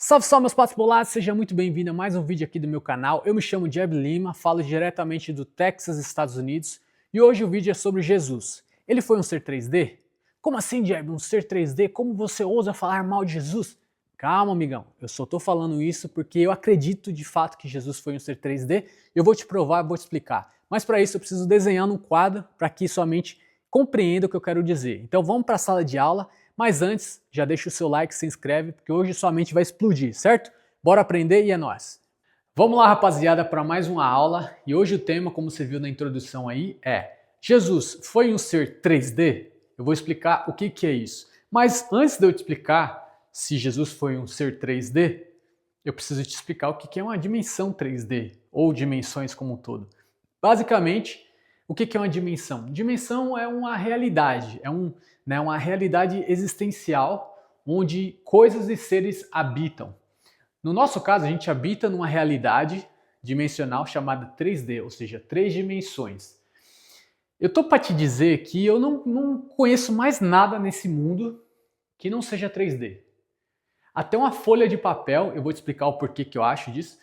Salve, salve meus patos bolados, seja muito bem-vindo a mais um vídeo aqui do meu canal. Eu me chamo Jeb Lima, falo diretamente do Texas, Estados Unidos, e hoje o vídeo é sobre Jesus. Ele foi um ser 3D? Como assim, Jeb, um ser 3D? Como você ousa falar mal de Jesus? Calma, amigão, eu só tô falando isso porque eu acredito de fato que Jesus foi um ser 3D, eu vou te provar, vou te explicar. Mas para isso eu preciso desenhar um quadro para que sua mente compreenda o que eu quero dizer. Então vamos para a sala de aula. Mas antes, já deixa o seu like, se inscreve, porque hoje sua mente vai explodir, certo? Bora aprender e é nóis! Vamos lá, rapaziada, para mais uma aula. E hoje o tema, como você viu na introdução aí, é Jesus foi um ser 3D? Eu vou explicar o que é isso. Mas antes de eu te explicar se Jesus foi um ser 3D, eu preciso te explicar o que é uma dimensão 3D, ou dimensões como um todo. Basicamente, o que é uma dimensão? Dimensão é uma realidade, uma realidade existencial onde coisas e seres habitam. No nosso caso, a gente habita numa realidade dimensional chamada 3D, ou seja, 3 dimensões. Eu tô para te dizer que eu não conheço mais nada nesse mundo que não seja 3D. Até uma folha de papel, eu vou te explicar o porquê que eu acho disso,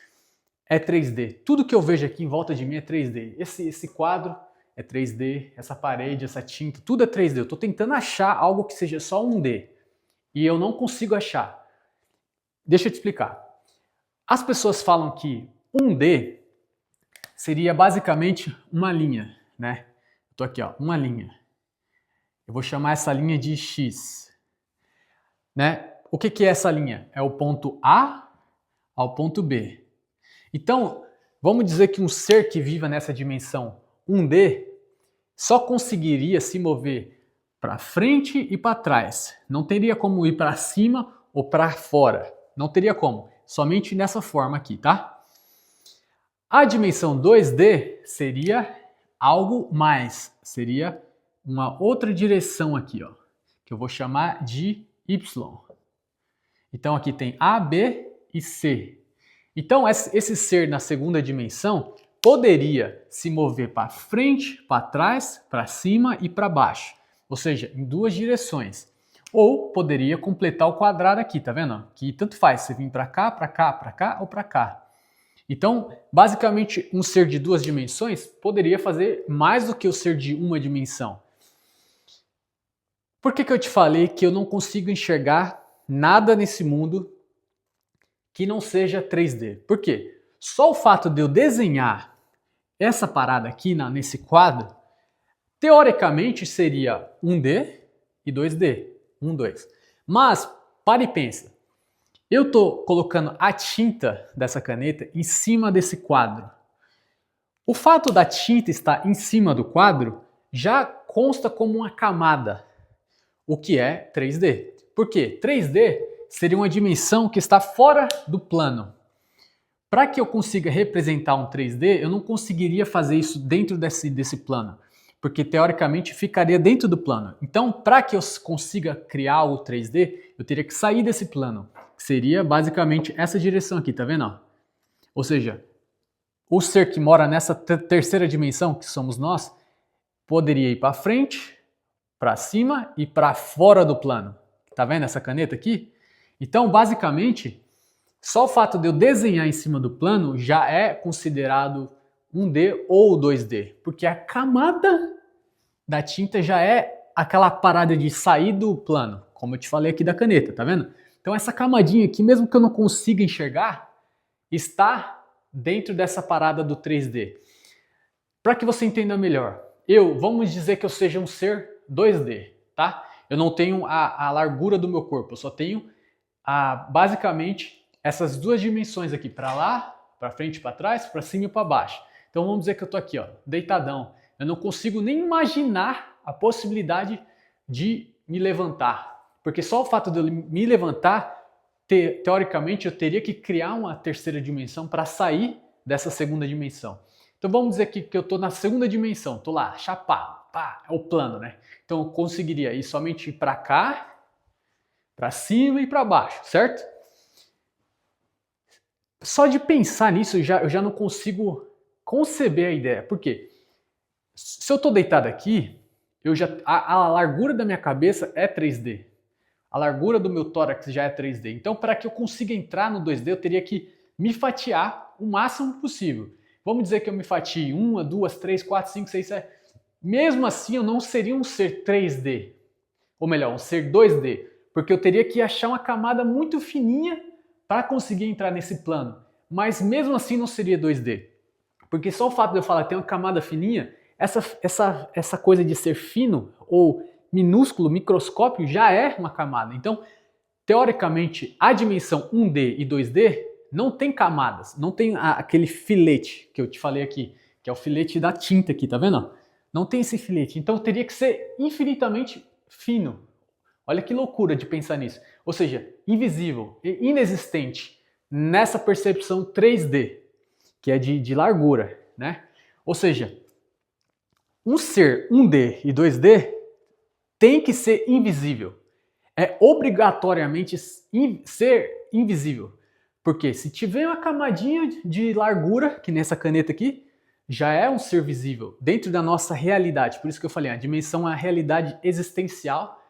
é 3D. Tudo que eu vejo aqui em volta de mim é 3D. Esse quadro é 3D, essa parede, essa tinta, tudo é 3D. Eu estou tentando achar algo que seja só 1D e eu não consigo achar. Deixa eu te explicar. As pessoas falam que 1D seria basicamente uma linha, né? Estou aqui, ó, uma linha. Eu vou chamar essa linha de X, né? O que é essa linha? É o ponto A ao ponto B. Então, vamos dizer que um ser que viva nessa dimensão 1D só conseguiria se mover para frente e para trás. Não teria como ir para cima ou para fora. Não teria como. Somente nessa forma aqui, tá? A dimensão 2D seria algo mais. Seria uma outra direção aqui, ó, que eu vou chamar de Y. Então aqui tem A, B e C. Então esse ser na segunda dimensão poderia se mover para frente, para trás, para cima e para baixo. Ou seja, em duas direções. Ou poderia completar o quadrado aqui, tá vendo? Que tanto faz, você vir para cá, para cá, para cá ou para cá. Então, basicamente, um ser de duas dimensões poderia fazer mais do que o ser de uma dimensão. Por que eu te falei que eu não consigo enxergar nada nesse mundo que não seja 3D? Por quê? Só o fato de eu desenhar essa parada aqui nesse quadro, teoricamente seria 1D e 2D. 1, 2. Mas, para e pensa. Eu estou colocando a tinta dessa caneta em cima desse quadro. O fato da tinta estar em cima do quadro já consta como uma camada, o que é 3D. Por quê? 3D seria uma dimensão que está fora do plano. Para que eu consiga representar um 3D, eu não conseguiria fazer isso dentro desse plano, porque teoricamente ficaria dentro do plano. Então, para que eu consiga criar o 3D, eu teria que sair desse plano, que seria basicamente essa direção aqui, tá vendo? Ou seja, o ser que mora nessa terceira dimensão, que somos nós, poderia ir para frente, para cima e para fora do plano. Tá vendo essa caneta aqui? Então, basicamente, só o fato de eu desenhar em cima do plano já é considerado 1D ou 2D, porque a camada da tinta já é aquela parada de sair do plano, como eu te falei aqui da caneta, tá vendo? Então essa camadinha aqui, mesmo que eu não consiga enxergar, está dentro dessa parada do 3D. Para que você entenda melhor, vamos dizer que eu seja um ser 2D, tá? Eu não tenho a largura do meu corpo, eu só tenho basicamente essas duas dimensões aqui, para lá, para frente, para trás, para cima e para baixo. Então vamos dizer que eu tô aqui, ó, deitadão. Eu não consigo nem imaginar a possibilidade de me levantar, porque só o fato de eu me levantar, teoricamente, eu teria que criar uma terceira dimensão para sair dessa segunda dimensão. Então vamos dizer que eu tô na segunda dimensão, tô lá, chapado, pá, é o plano, né? Então eu conseguiria ir somente para cá, para cima e para baixo, certo? Só de pensar nisso eu já não consigo conceber a ideia. Por quê? Se eu estou deitado aqui, a largura da minha cabeça é 3D. A largura do meu tórax já é 3D. Então, para que eu consiga entrar no 2D, eu teria que me fatiar o máximo possível. Vamos dizer que eu me fatie 1, 2, 3, 4, 5, 6, 7. Mesmo assim, eu não seria um ser 3D. Ou melhor, um ser 2D. Porque eu teria que achar uma camada muito fininha para conseguir entrar nesse plano. Mas mesmo assim não seria 2D. Porque só o fato de eu falar que tem uma camada fininha, essa coisa de ser fino ou minúsculo, microscópio, já é uma camada. Então, teoricamente, a dimensão 1D e 2D não tem camadas, não tem aquele filete que eu te falei aqui, que é o filete da tinta aqui, tá vendo? Não tem esse filete, então teria que ser infinitamente fino. Olha que loucura de pensar nisso. Ou seja, invisível e inexistente nessa percepção 3D, que é de largura, né? Ou seja, um ser 1D e 2D tem que ser invisível. É obrigatoriamente ser invisível. Porque se tiver uma camadinha de largura, que nessa caneta aqui, já é um ser visível dentro da nossa realidade. Por isso que eu falei, a dimensão é a realidade existencial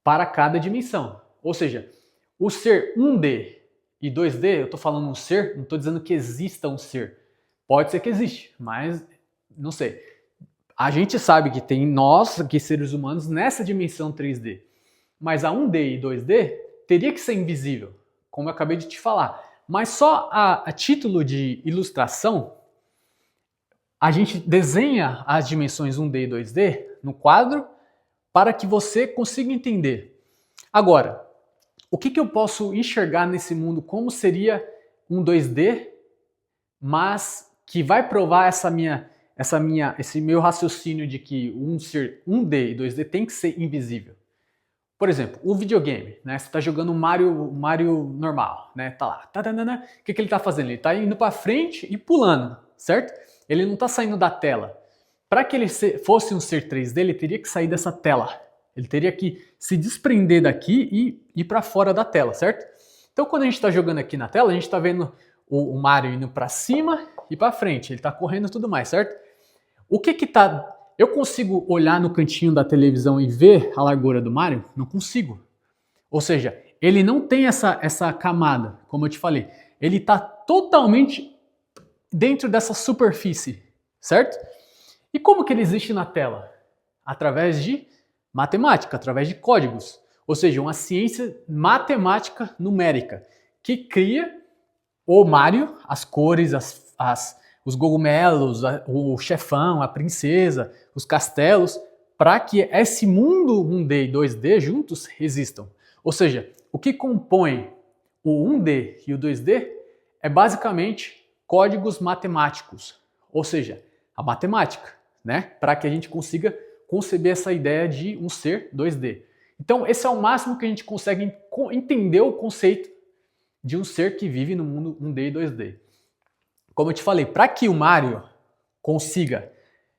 para cada dimensão. Ou seja, o ser 1D e 2D, eu estou falando um ser, não estou dizendo que exista um ser. Pode ser que existe, mas não sei. A gente sabe que tem nós, aqui seres humanos, nessa dimensão 3D. Mas a 1D e 2D teria que ser invisível, como eu acabei de te falar. Mas só a título de ilustração, a gente desenha as dimensões 1D e 2D no quadro para que você consiga entender. Agora, o que eu posso enxergar nesse mundo como seria um 2D, mas que vai provar esse meu raciocínio de que um ser 1D e 2D tem que ser invisível? Por exemplo, o videogame, né? Você está jogando Mario normal, né? Tá lá. O que ele está fazendo? Ele está indo para frente e pulando, certo? Ele não está saindo da tela. Para que ele fosse um ser 3D, ele teria que sair dessa tela. Ele teria que se desprender daqui e ir para fora da tela, certo? Então, quando a gente está jogando aqui na tela, a gente está vendo o Mario indo para cima e para frente. Ele está correndo e tudo mais, certo? O que está... Eu consigo olhar no cantinho da televisão e ver a largura do Mario? Não consigo. Ou seja, ele não tem essa camada, como eu te falei. Ele está totalmente dentro dessa superfície, certo? E como que ele existe na tela? Através de matemática, através de códigos. Ou seja, uma ciência matemática numérica que cria o Mario, as cores, os cogumelos, o chefão, a princesa, os castelos, para que esse mundo 1D e 2D juntos existam. Ou seja, o que compõe o 1D e o 2D é basicamente códigos matemáticos, ou seja, a matemática, né? Para que a gente consiga conceber essa ideia de um ser 2D. Então, esse é o máximo que a gente consegue entender o conceito de um ser que vive no mundo 1D e 2D. Como eu te falei, para que o Mario consiga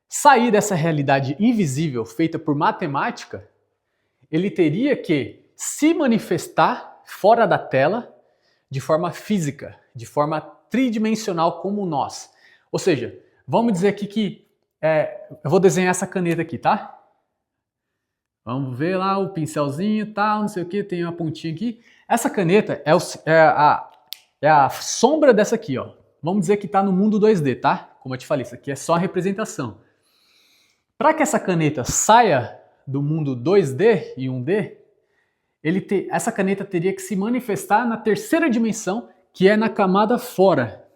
sair dessa realidade invisível feita por matemática, ele teria que se manifestar fora da tela de forma física, de forma tridimensional como nós. Ou seja, vamos dizer aqui que eu vou desenhar essa caneta aqui, tá? Vamos ver lá o pincelzinho, tal, não sei o que, tem uma pontinha aqui. Essa caneta é a sombra dessa aqui, ó. Vamos dizer que está no mundo 2D, tá? Como eu te falei, isso aqui é só a representação. Para que essa caneta saia do mundo 2D e 1D, essa caneta teria que se manifestar na terceira dimensão, que é na camada fora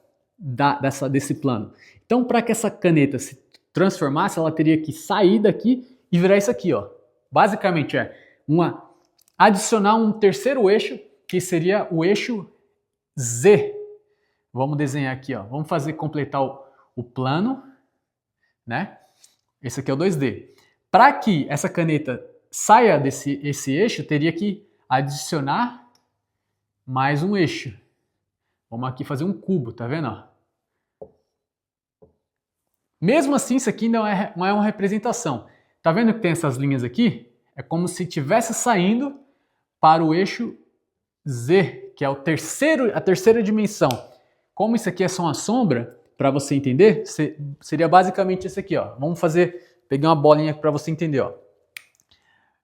desse plano. Então, para que essa caneta se transformasse, ela teria que sair daqui e virar isso aqui, ó. Basicamente adicionar um terceiro eixo, que seria o eixo Z. Vamos desenhar aqui, ó. Vamos completar o plano, né? Esse aqui é o 2D. Para que essa caneta saia esse eixo, teria que adicionar mais um eixo. Vamos aqui fazer um cubo, tá vendo? Ó? Mesmo assim, isso aqui não é uma representação. Tá vendo que tem essas linhas aqui? É como se estivesse saindo para o eixo Z, que é a terceira dimensão. Como isso aqui é só uma sombra, para você entender, seria basicamente esse aqui, ó. Vamos pegar uma bolinha para você entender, ó.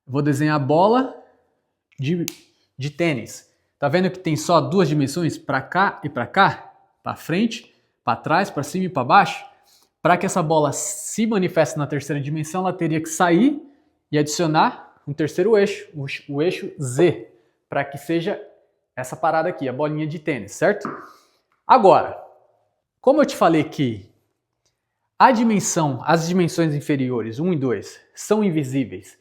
Vou desenhar a bola de, de tênis. Tá vendo que tem só duas dimensões, para cá e para cá? Para frente, para trás, para cima e para baixo? Para que essa bola se manifeste na terceira dimensão, ela teria que sair e adicionar um terceiro eixo, o eixo Z, para que seja essa parada aqui, a bolinha de tênis, certo? Agora, como eu te falei que as dimensões inferiores, 1 e 2, são invisíveis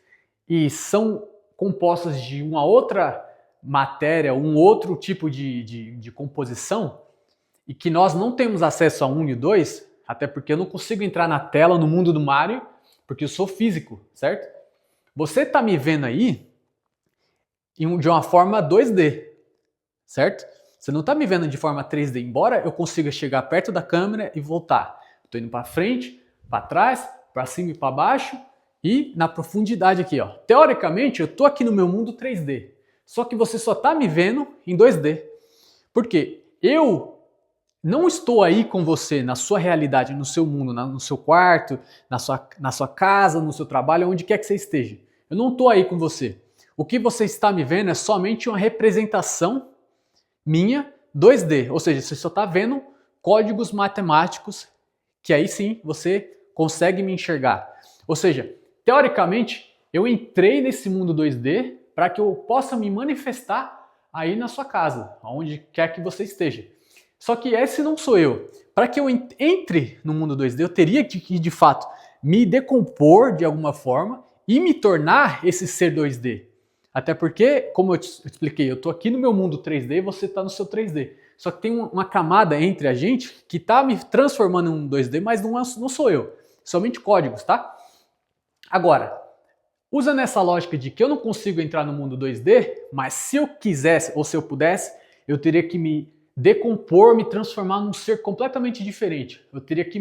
e são compostas de uma outra matéria, um outro tipo de composição, e que nós não temos acesso a 1 e 2, até porque eu não consigo entrar na tela no mundo do Mario, porque eu sou físico, certo? Você está me vendo aí de uma forma 2D, certo? Você não está me vendo de forma 3D, embora eu consiga chegar perto da câmera e voltar. Estou indo para frente, para trás, para cima e para baixo e na profundidade aqui, ó. Teoricamente, eu estou aqui no meu mundo 3D, só que você só está me vendo em 2D. Por quê? Eu não estou aí com você na sua realidade, no seu mundo, no seu quarto, na sua casa, no seu trabalho, onde quer que você esteja. Eu não estou aí com você. O que você está me vendo é somente uma representação minha 2D, ou seja, você só está vendo códigos matemáticos que aí sim você consegue me enxergar. Ou seja, teoricamente, eu entrei nesse mundo 2D para que eu possa me manifestar aí na sua casa, onde quer que você esteja. Só que esse não sou eu. Para que eu entre no mundo 2D, eu teria que, de fato, me decompor de alguma forma e me tornar esse ser 2D. Até porque, como eu te expliquei, eu estou aqui no meu mundo 3D e você está no seu 3D. Só que tem uma camada entre a gente que está me transformando em um 2D, mas não sou eu. Somente códigos, tá? Agora, usando essa lógica de que eu não consigo entrar no mundo 2D, mas se eu quisesse ou se eu pudesse, eu teria que me decompor, me transformar num ser completamente diferente. Eu teria que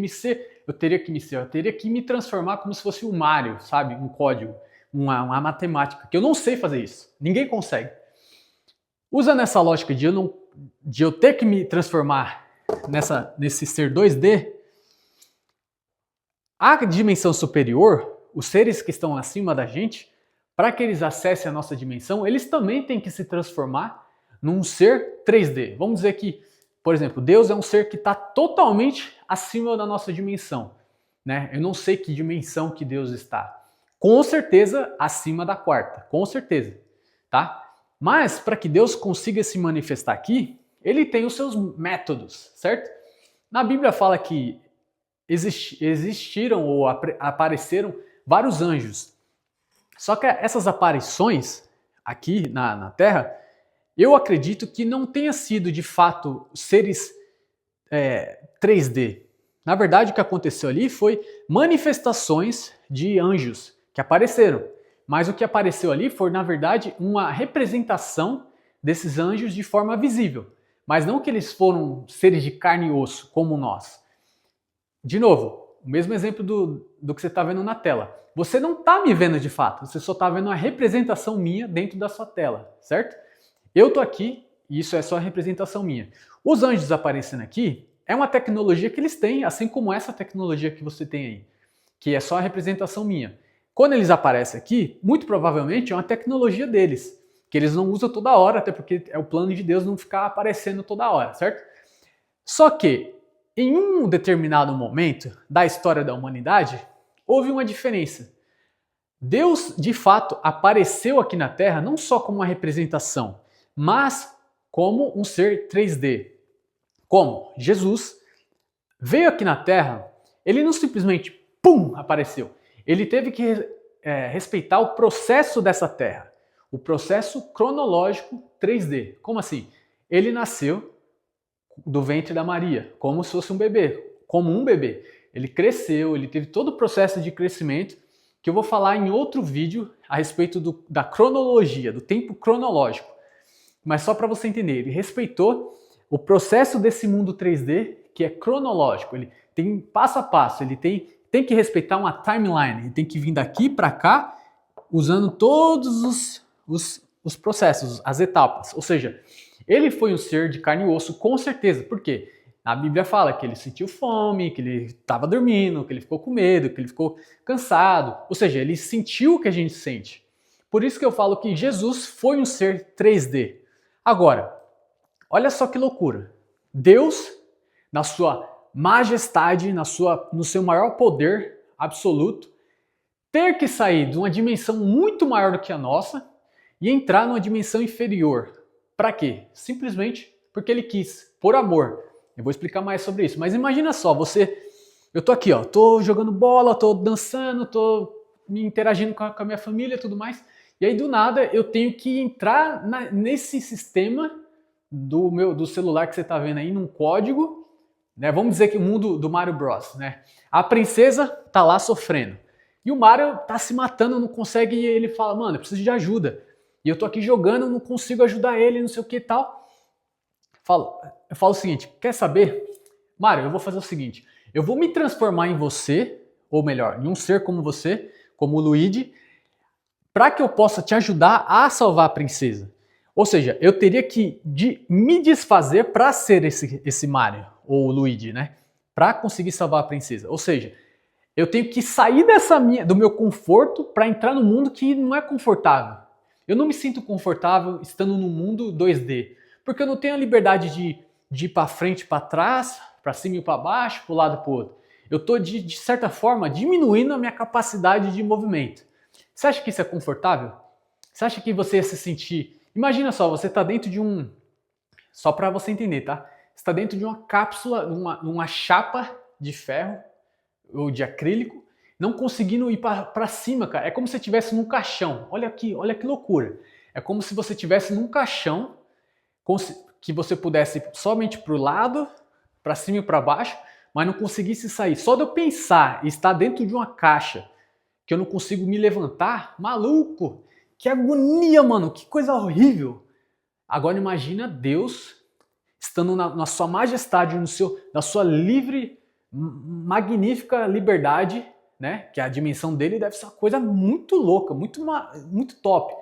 me transformar como se fosse um Mario, sabe? Um código, uma matemática, que eu não sei fazer isso. Ninguém consegue. Usando essa lógica de eu ter que me transformar nesse ser 2D, a dimensão superior, os seres que estão acima da gente, para que eles acessem a nossa dimensão, eles também têm que se transformar num ser 3D. Vamos dizer que, por exemplo, Deus é um ser que está totalmente acima da nossa dimensão, né? Eu não sei que dimensão que Deus está. Com certeza acima da quarta, com certeza, tá? Mas para que Deus consiga se manifestar aqui, ele tem os seus métodos, certo? Na Bíblia fala que existiram ou apareceram vários anjos. Só que essas aparições aqui na Terra, eu acredito que não tenha sido de fato seres 3D. Na verdade, o que aconteceu ali foi manifestações de anjos que apareceram. Mas o que apareceu ali foi, na verdade, uma representação desses anjos de forma visível. Mas não que eles foram seres de carne e osso, como nós. De novo, o mesmo exemplo do que você está vendo na tela. Você não está me vendo de fato, você só está vendo uma representação minha dentro da sua tela, certo? Eu estou aqui e isso é só a representação minha. Os anjos aparecendo aqui é uma tecnologia que eles têm, assim como essa tecnologia que você tem aí, que é só a representação minha. Quando eles aparecem aqui, muito provavelmente é uma tecnologia deles, que eles não usam toda hora, até porque é o plano de Deus não ficar aparecendo toda hora, certo? Só que, em um determinado momento da história da humanidade, houve uma diferença. Deus, de fato, apareceu aqui na Terra não só como uma representação, mas como um ser 3D. Como? Jesus veio aqui na Terra, ele não simplesmente, pum, apareceu. Ele teve que respeitar o processo dessa Terra, o processo cronológico 3D. Como assim? Ele nasceu do ventre da Maria, como se fosse um bebê, como um bebê. Ele cresceu, ele teve todo o processo de crescimento, que eu vou falar em outro vídeo a respeito da cronologia, do tempo cronológico. Mas só para você entender, ele respeitou o processo desse mundo 3D, que é cronológico. Ele tem passo a passo, ele tem que respeitar uma timeline, ele tem que vir daqui para cá, usando todos os processos, as etapas. Ou seja, ele foi um ser de carne e osso, com certeza. Por quê? A Bíblia fala que ele sentiu fome, que ele estava dormindo, que ele ficou com medo, que ele ficou cansado. Ou seja, ele sentiu o que a gente sente. Por isso que eu falo que Jesus foi um ser 3D. Agora, olha só que loucura. Deus, na sua majestade, no seu maior poder absoluto, ter que sair de uma dimensão muito maior do que a nossa e entrar numa dimensão inferior. Para quê? Simplesmente porque ele quis, por amor. Eu vou explicar mais sobre isso. Mas imagina só, eu tô aqui, ó, tô jogando bola, tô dançando, tô me interagindo com a minha família e tudo mais. E aí do nada eu tenho que entrar nesse sistema do celular que você tá vendo aí, num código, né? Vamos dizer que o mundo do Mario Bros, né? A princesa tá lá sofrendo. E o Mario tá se matando, não consegue, e ele fala, mano, eu preciso de ajuda. E eu tô aqui jogando, não consigo ajudar ele, não sei o que e tal. Eu falo o seguinte, quer saber? Mario, eu vou fazer o seguinte, eu vou me transformar em você, ou melhor, em um ser como você, como o Luigi, para que eu possa te ajudar a salvar a princesa. Ou seja, eu teria que me desfazer para ser esse Mario, ou o Luigi, né? Para conseguir salvar a princesa. Ou seja, eu tenho que sair do meu conforto para entrar num mundo que não é confortável. Eu não me sinto confortável estando num mundo 2D, porque eu não tenho a liberdade de ir para frente, para trás, para cima e para baixo, para o lado e para o outro. Eu estou, de certa forma, diminuindo a minha capacidade de movimento. Você acha que isso é confortável? Você acha que você ia se sentir... Imagina só, você está dentro de um... Só para você entender, tá? Você está dentro de uma cápsula, uma chapa de ferro, ou de acrílico, não conseguindo ir para cima, cara. É como se você estivesse num caixão. Olha que loucura. É como se você estivesse num caixão que você pudesse somente para o lado, para cima e para baixo, mas não conseguisse sair. Só de eu pensar e estar dentro de uma caixa que eu não consigo me levantar, maluco, que agonia, mano, que coisa horrível. Agora imagina Deus estando na sua majestade, na sua livre, magnífica liberdade, né? Que a dimensão dele deve ser uma coisa muito louca, muito top.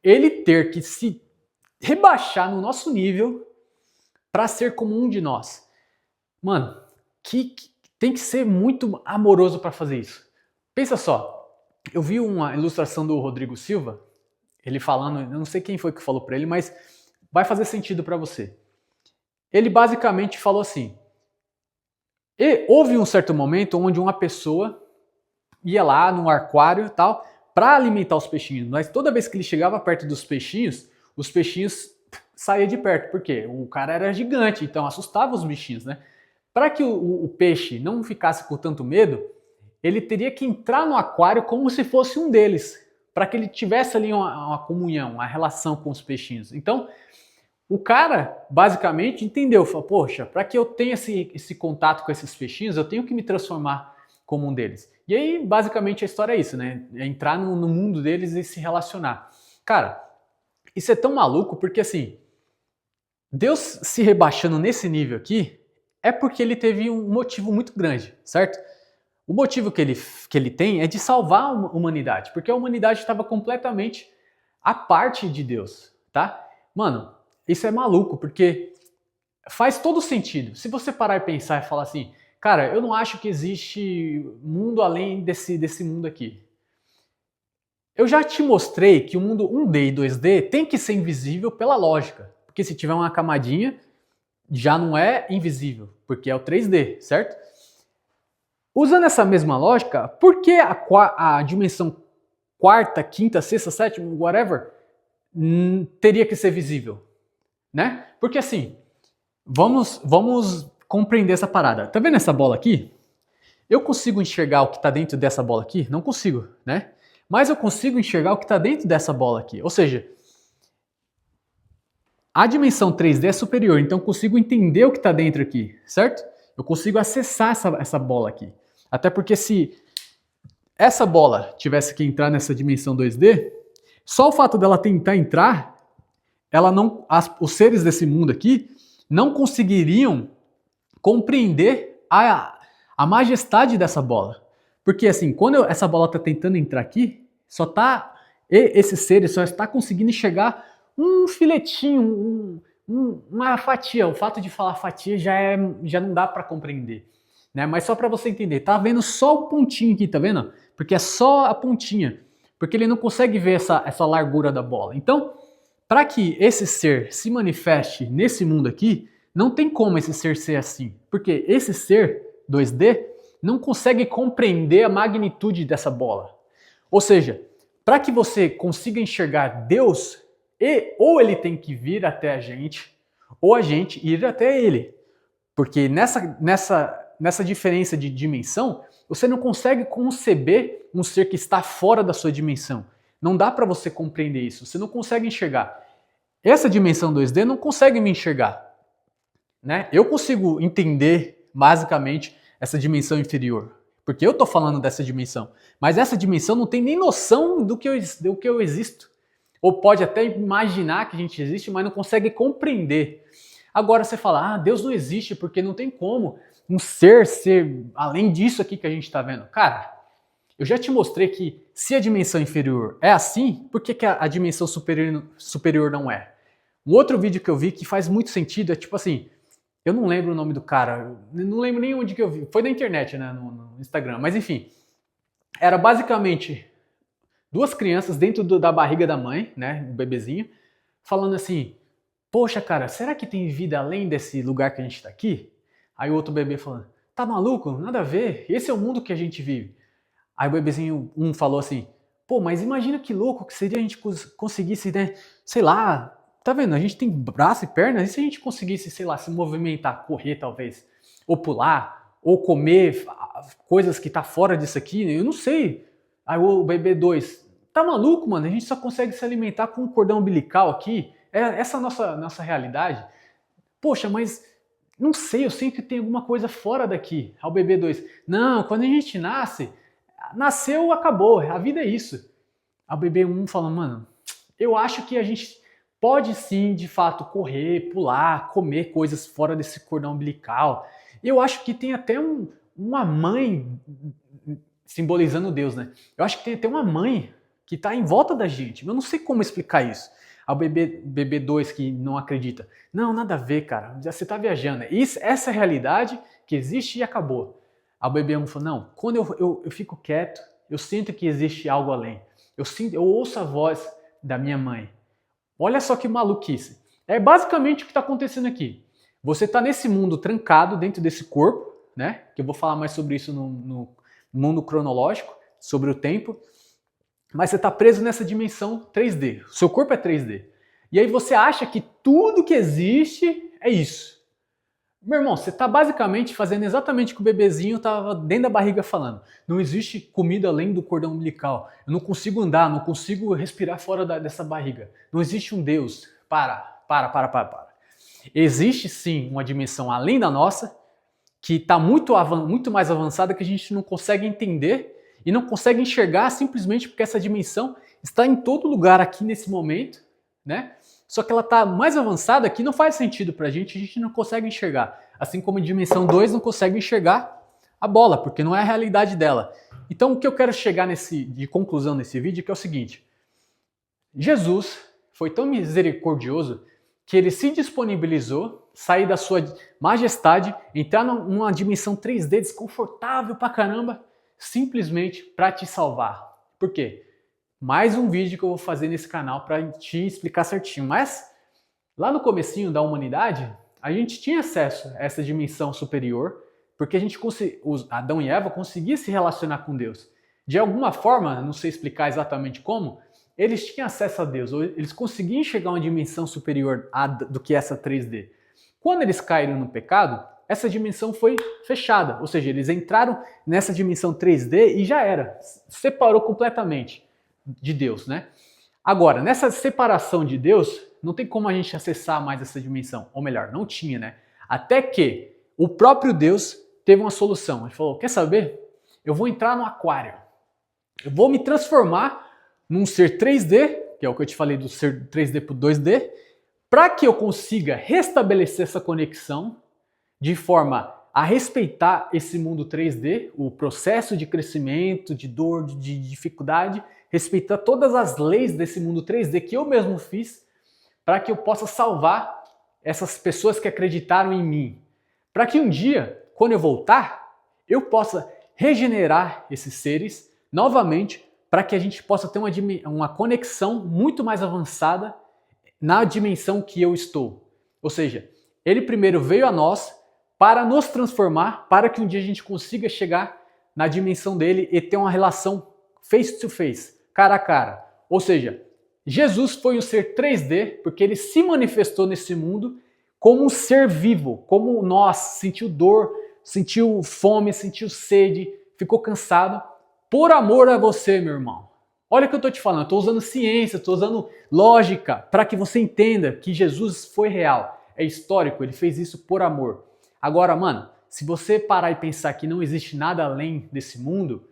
Ele ter que se rebaixar no nosso nível para ser como um de nós. Mano, que tem que ser muito amoroso para fazer isso. Pensa só, eu vi uma ilustração do Rodrigo Silva, ele falando, eu não sei quem foi que falou para ele, mas vai fazer sentido para você. Ele basicamente falou assim, houve um certo momento onde uma pessoa ia lá no aquário e tal, para alimentar os peixinhos, mas toda vez que ele chegava perto dos peixinhos, os peixinhos saíam de perto, porque o cara era gigante, então assustava os bichinhos, né? Para que o peixe não ficasse com tanto medo, ele teria que entrar no aquário como se fosse um deles, para que ele tivesse ali uma comunhão, uma relação com os peixinhos. Então, o cara basicamente entendeu, falou, poxa, para que eu tenha esse contato com esses peixinhos, eu tenho que me transformar como um deles. E aí, basicamente, a história é isso, né? É entrar no mundo deles e se relacionar. Cara, isso é tão maluco porque, assim, Deus se rebaixando nesse nível aqui é porque ele teve um motivo muito grande, certo? O motivo que ele tem é de salvar a humanidade, porque a humanidade estava completamente à parte de Deus, tá? Mano, isso é maluco, porque faz todo sentido. Se você parar e pensar e falar assim, cara, eu não acho que existe mundo além desse mundo aqui. Eu já te mostrei que o mundo 1D e 2D tem que ser invisível pela lógica, porque se tiver uma camadinha, já não é invisível, porque é o 3D, certo? Usando essa mesma lógica, por que a dimensão quarta, quinta, sexta, sétima, whatever, teria que ser visível? Né? Porque assim, vamos compreender essa parada. Tá vendo essa bola aqui? Eu consigo enxergar o que está dentro dessa bola aqui? Não consigo, né? Mas eu consigo enxergar o que está dentro dessa bola aqui. Ou seja, a dimensão 3D é superior, então eu consigo entender o que está dentro aqui, certo? Eu consigo acessar essa bola aqui. Até porque se essa bola tivesse que entrar nessa dimensão 2D, só o fato dela tentar entrar, os seres desse mundo aqui não conseguiriam compreender a majestade dessa bola. Porque assim, quando essa bola está tentando entrar aqui, esses seres só está conseguindo enxergar um filetinho, uma fatia. O fato de falar fatia já não dá para compreender. Né? Mas só para você entender, tá vendo só o pontinho aqui, tá vendo? Porque é só a pontinha. porque ele não consegue ver essa largura da bola. Então, para que esse ser se manifeste nesse mundo aqui, não tem como esse ser ser assim, porque esse ser 2D não consegue compreender a magnitude dessa bola. Ou seja, para que você consiga enxergar Deus, ou ele tem que vir até a gente, ou a gente ir até ele. Porque nessa diferença de dimensão, você não consegue conceber um ser que está fora da sua dimensão. Não dá para você compreender isso, você não consegue enxergar. Essa dimensão 2D não consegue me enxergar. Né? Eu consigo entender, basicamente, essa dimensão inferior, porque eu estou falando dessa dimensão. Mas essa dimensão não tem nem noção do que eu existo. Ou pode até imaginar que a gente existe, mas não consegue compreender. Agora você fala, Deus não existe porque não tem como um ser além disso aqui que a gente está vendo. Cara, eu já te mostrei que se a dimensão inferior é assim, por que a dimensão superior não é? Um outro vídeo que eu vi que faz muito sentido é tipo assim, eu não lembro o nome do cara, não lembro nem onde que eu vi, foi na internet, né, no Instagram, mas enfim, era basicamente duas crianças dentro da barriga da mãe, né, um bebezinho, falando assim, poxa cara, será que tem vida além desse lugar que a gente tá aqui? Aí o outro bebê falando, tá maluco? Nada a ver, esse é o mundo que a gente vive. Aí o bebezinho falou assim, pô, mas imagina que louco que seria a gente conseguisse, né, sei lá, tá vendo, a gente tem braço e perna, e se a gente conseguisse, sei lá, se movimentar, correr talvez, ou pular, ou comer coisas que tá fora disso aqui, eu não sei. Aí o bebê 2, tá maluco, mano, a gente só consegue se alimentar com um cordão umbilical aqui, essa é a nossa realidade. Poxa, mas não sei, eu sei que tem alguma coisa fora daqui. Aí o bebê 2, não, quando a gente nasceu, acabou, a vida é isso. Aí o bebê 1 fala, mano, eu acho que a gente pode sim, de fato, correr, pular, comer coisas fora desse cordão umbilical. Eu acho que tem até uma mãe, simbolizando Deus, né? Eu acho que tem até uma mãe que está em volta da gente. Eu não sei como explicar isso. Ao bebê 2 que não acredita. Não, nada a ver, cara. Você está viajando. Essa é a realidade que existe e acabou. Ao bebê 1 falou, não, quando eu fico quieto, eu sinto que existe algo além. Eu ouço a voz da minha mãe. Olha só que maluquice. É basicamente o que está acontecendo aqui. Você está nesse mundo trancado dentro desse corpo, né? Que eu vou falar mais sobre isso no mundo cronológico, sobre o tempo. Mas você está preso nessa dimensão 3D. O seu corpo é 3D. E aí você acha que tudo que existe é isso. Meu irmão, você está basicamente fazendo exatamente o que o bebezinho estava dentro da barriga falando. Não existe comida além do cordão umbilical. Eu não consigo andar, não consigo respirar fora dessa barriga. Não existe um Deus. Para. Existe sim uma dimensão além da nossa, que está muito mais avançada, que a gente não consegue entender e não consegue enxergar simplesmente porque essa dimensão está em todo lugar aqui nesse momento, né? Só que ela está mais avançada que não faz sentido para a gente não consegue enxergar. Assim como a dimensão 2 não consegue enxergar a bola, porque não é a realidade dela. Então o que eu quero chegar de conclusão nesse vídeo é que é o seguinte. Jesus foi tão misericordioso que ele se disponibilizou, sair da sua majestade, entrar numa dimensão 3D desconfortável pra caramba, simplesmente para te salvar. Por quê? Mais um vídeo que eu vou fazer nesse canal para te explicar certinho. Mas lá no comecinho da humanidade, a gente tinha acesso a essa dimensão superior, porque Adão e Eva conseguiam se relacionar com Deus. De alguma forma, não sei explicar exatamente como, eles tinham acesso a Deus, ou eles conseguiam chegar a uma dimensão superior do que essa 3D. Quando eles caíram no pecado, essa dimensão foi fechada, ou seja, eles entraram nessa dimensão 3D e já era, separou completamente de Deus, né? Agora, nessa separação de Deus, não tem como a gente acessar mais essa dimensão, ou melhor, não tinha, né? Até que o próprio Deus teve uma solução. Ele falou, quer saber? Eu vou entrar no aquário. Eu vou me transformar num ser 3D, que é o que eu te falei do ser 3D para o 2D, para que eu consiga restabelecer essa conexão de forma a respeitar esse mundo 3D, o processo de crescimento, de dor, de dificuldade, respeitar todas as leis desse mundo 3D que eu mesmo fiz, para que eu possa salvar essas pessoas que acreditaram em mim. Para que um dia, quando eu voltar, eu possa regenerar esses seres novamente para que a gente possa ter uma conexão muito mais avançada na dimensão que eu estou. Ou seja, ele primeiro veio a nós para nos transformar, para que um dia a gente consiga chegar na dimensão dele e ter uma relação face to face, cara a cara. Ou seja, Jesus foi um ser 3D porque ele se manifestou nesse mundo como um ser vivo, como nós, sentiu dor, sentiu fome, sentiu sede, ficou cansado, por amor a você, meu irmão. Olha o que eu estou te falando, eu estou usando ciência, estou usando lógica para que você entenda que Jesus foi real, é histórico, ele fez isso por amor. Agora, mano, se você parar e pensar que não existe nada além desse mundo,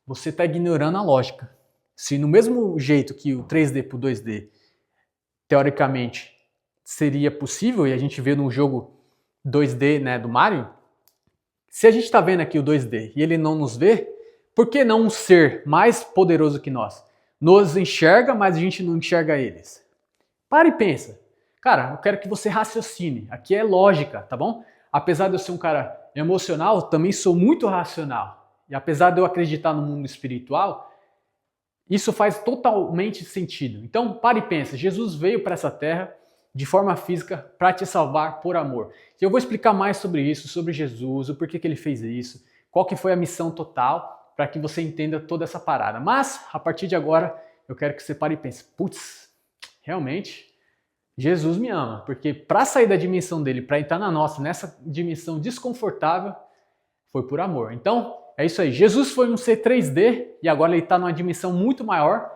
você está ignorando a lógica. Se no mesmo jeito que o 3D para o 2D, teoricamente, seria possível, e a gente vê no jogo 2D, né, do Mario, se a gente está vendo aqui o 2D e ele não nos vê, por que não um ser mais poderoso que nós nos enxerga, mas a gente não enxerga eles? Para e pensa. Cara, eu quero que você raciocine. Aqui é lógica, tá bom? Apesar de eu ser um cara emocional, também sou muito racional. E apesar de eu acreditar no mundo espiritual, isso faz totalmente sentido. Então, para e pensa. Jesus veio para essa terra de forma física para te salvar por amor. E eu vou explicar mais sobre isso, sobre Jesus, o porquê que ele fez isso, qual que foi a missão total, para que você entenda toda essa parada. Mas, a partir de agora, eu quero que você pare e pense, putz, realmente, Jesus me ama, porque para sair da dimensão dele, para entrar na nossa, nessa dimensão desconfortável, foi por amor. Então, é isso aí. Jesus foi um ser 3D e agora ele está numa dimensão muito maior,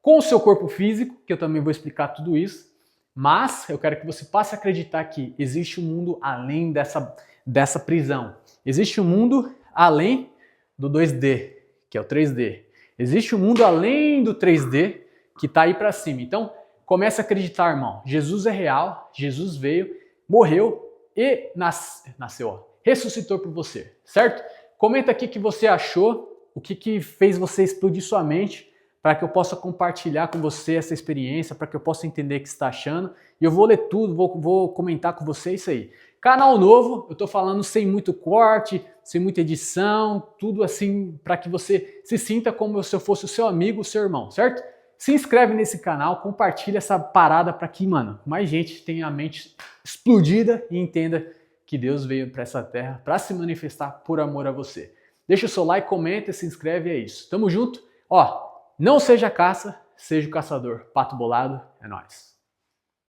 com o seu corpo físico, que eu também vou explicar tudo isso, mas eu quero que você passe a acreditar que existe um mundo além dessa prisão. Existe um mundo além do 2D, que é o 3D. Existe um mundo além do 3D que está aí para cima. Então, comece a acreditar, irmão. Jesus é real, Jesus veio, morreu e nasceu, ó, ressuscitou por você, certo? Comenta aqui o que você achou, o que fez você explodir sua mente, para que eu possa compartilhar com você essa experiência, para que eu possa entender o que você está achando. E eu vou ler tudo, vou comentar com você isso aí. Canal novo, eu estou falando sem muito corte, sem muita edição, tudo assim para que você se sinta como se eu fosse o seu amigo, o seu irmão, certo? Se inscreve nesse canal, compartilha essa parada para que, mano, mais gente tenha a mente explodida e entenda que Deus veio para essa terra para se manifestar por amor a você. Deixa o seu like, comenta, se inscreve, é isso. Tamo junto. Ó, não seja caça, seja o caçador. Pato bolado, é nóis.